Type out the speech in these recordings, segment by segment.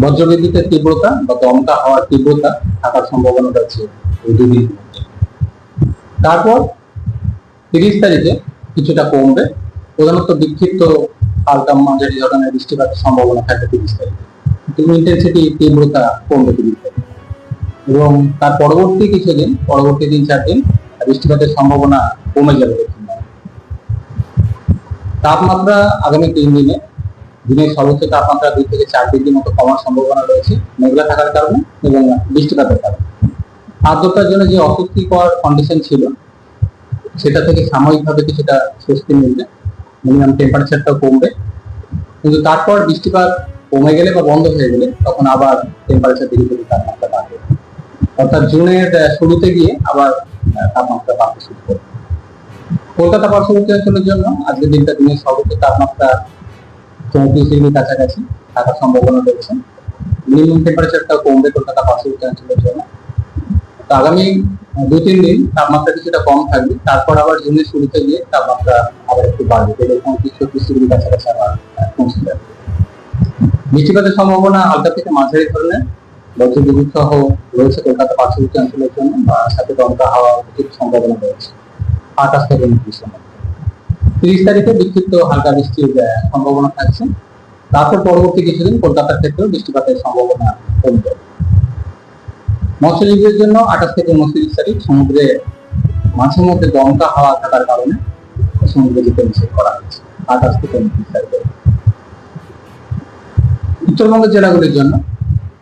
বজ্রবিদ্যুতের তীব্রতা বা দমকা হওয়ার তীব্রতা থাকার সম্ভাবনা রয়েছে এই দুদিন। তারপর 30 তারিখে কিছুটা কমবে, প্রধানত বিক্ষিপ্ত হালকা মাঝারি ধরনের বৃষ্টিপাতের সম্ভাবনা থাকে 30 তারিখে, কিন্তু ইন্টেন্সিটি তীব্রতা কমবে 30 তারিখে। এবং তার পরবর্তী কিছুদিন, পরবর্তী 3-4 দিন বৃষ্টিপাতের সম্ভাবনা কমে যাবে দক্ষিণবঙ্গে। তাপমাত্রা আগামী 3 দিনে দিনের সর্বোচ্চ তাপমাত্রা 2 থেকে 4 ডিগ্রি মতো কমার সম্ভাবনা রয়েছে মেঘলা থাকার কারণে এবং বৃষ্টিপাতের কারণে। আর্দ্রতার জন্য যে অস্বস্তিকর কন্ডিশন ছিল সেটা থেকে সাময়িকভাবে কিছুটা স্বস্তি মিলবে, মিনিমাম টেম্পারেচারটাও কমবে, কিন্তু তারপর বৃষ্টিপাত কমে গেলে বা বন্ধ হয়ে গেলে তখন আবার টেম্পারেচার ধীরে ধীরে তাপমাত্রা বাড়বে, অর্থাৎ জুনের শুরুতে গিয়ে আবার তাপমাত্রা বাড়তে শুরু করবে। কলকাতা পার্শ্ববর্তী অঞ্চলের জন্য আজকের দিনটা দিনের সর্বোচ্চ তাপমাত্রা 34 ডিগ্রি কাছাকাছি থাকার সম্ভাবনা রয়েছে, মিনিমাম টেম্পারেচারটাও কমবে কলকাতা পার্শ্ববর্তী অঞ্চলের জন্য। আগামী 2-3 দিন তাপমাত্রা কিছুটা কম থাকবে, তারপর আবার জুনের শুরুতে গিয়ে তাপমাত্রা আবার একটু বাড়বে, 35-36 ডিগ্রি কাছাকাছি আবার পৌঁছে যাবে। বৃষ্টিপাতের সম্ভাবনা হালকা থেকে মাঝারি ধরনের বজ্রবিদ্যুৎ সহ রয়েছে কলকাতা পার্শ্ববর্তী অঞ্চলের জন্য, সাথে দমকা হাওয়ার কিছু সম্ভাবনা রয়েছে 28 থেকে 29 এর মধ্যে। 30 তারিখে বিক্ষিপ্ত হালকা বৃষ্টির সম্ভাবনা থাকছে, তারপর পরবর্তী কিছুদিন কলকাতার ক্ষেত্রেও বৃষ্টিপাতের সম্ভাবনা কমে যাবে। মৎস্যজীবীদের জন্য 28 থেকে 29 তারিখ সমুদ্রে মাঝে মধ্যে দমকা হাওয়া থাকার কারণে সমুদ্রে যেতে নিষেধ করা হয়েছে 28 থেকে 29 তারিখে। উত্তরবঙ্গের জেলাগুলির জন্য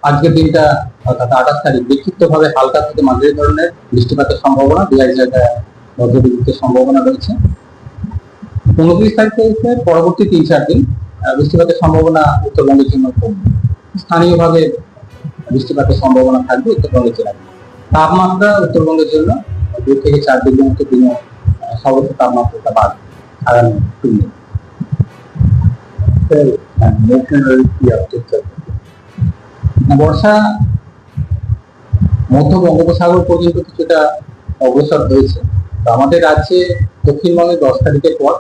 আজকের দিনটা অর্থাৎ 28 তারিখ বিক্ষিপ্তভাবে হালকা থেকে মাঝারি ধরনের বৃষ্টিপাতের সম্ভাবনা, 2-1 জায়গায় বজ্রবিদ্যুতের সম্ভাবনা রয়েছে। 29 তারিখ থেকে পরবর্তী 3-4 দিন বৃষ্টিপাতের সম্ভাবনা উত্তরবঙ্গের জন্য কমবে, স্থানীয়ভাবে বৃষ্টিপাতের সম্ভাবনা থাকবে উত্তরবঙ্গের জেলাগুলো। তাপমাত্রা উত্তরবঙ্গের জন্য 2 থেকে 4 ডিগ্রি মতো দিনে সর্বোচ্চ তাপমাত্রাটা বাড়বে আগামী 3 দিন। বর্ষা মধ্য বঙ্গোপসাগর পর্যন্ত কিছুটা অগ্রসর হয়েছে, তো আমাদের রাজ্যে দক্ষিণবঙ্গে 10 তারিখের পর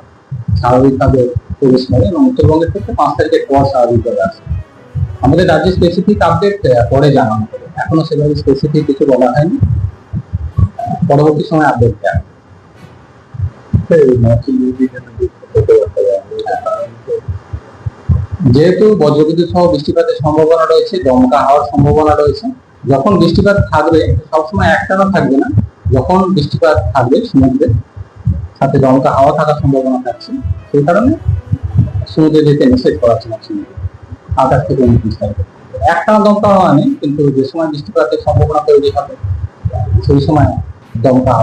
স্বাভাবিকভাবে প্রবেশ করে এবং উত্তরবঙ্গের ক্ষেত্রে 5 তারিখের পর স্বাভাবিকভাবে আসে। আমাদের রাজ্যে স্পেসিফিক আপডেট পরে জানানো হবে, এখনো সেভাবে স্পেসিফিক কিছু বলা হয়নি, পরবর্তী সময় আপডেট দেওয়া হবে। যেহেতু বজ্রবিদ্যুৎ সহ বৃষ্টিপাতের সম্ভাবনা রয়েছে, দমকা হওয়ার সম্ভাবনা রয়েছে, যখন বৃষ্টিপাত থাকবে সবসময় একটানা থাকবে না, যখন বৃষ্টিপাত থাকবে সমুদ্রে সাথে দমকা হাওয়া থাকার সম্ভাবনা থাকছে, সেই কারণে সমুদ্রে যেতে নিষেধ করা হচ্ছে সমুদ্রে 28 থেকে 29 তারিখে। একটানা দমকা হাওয়া নেই, কিন্তু যে সময় বৃষ্টিপাতের সম্ভাবনা তৈরি হবে সেই সময় দমকা হাওয়া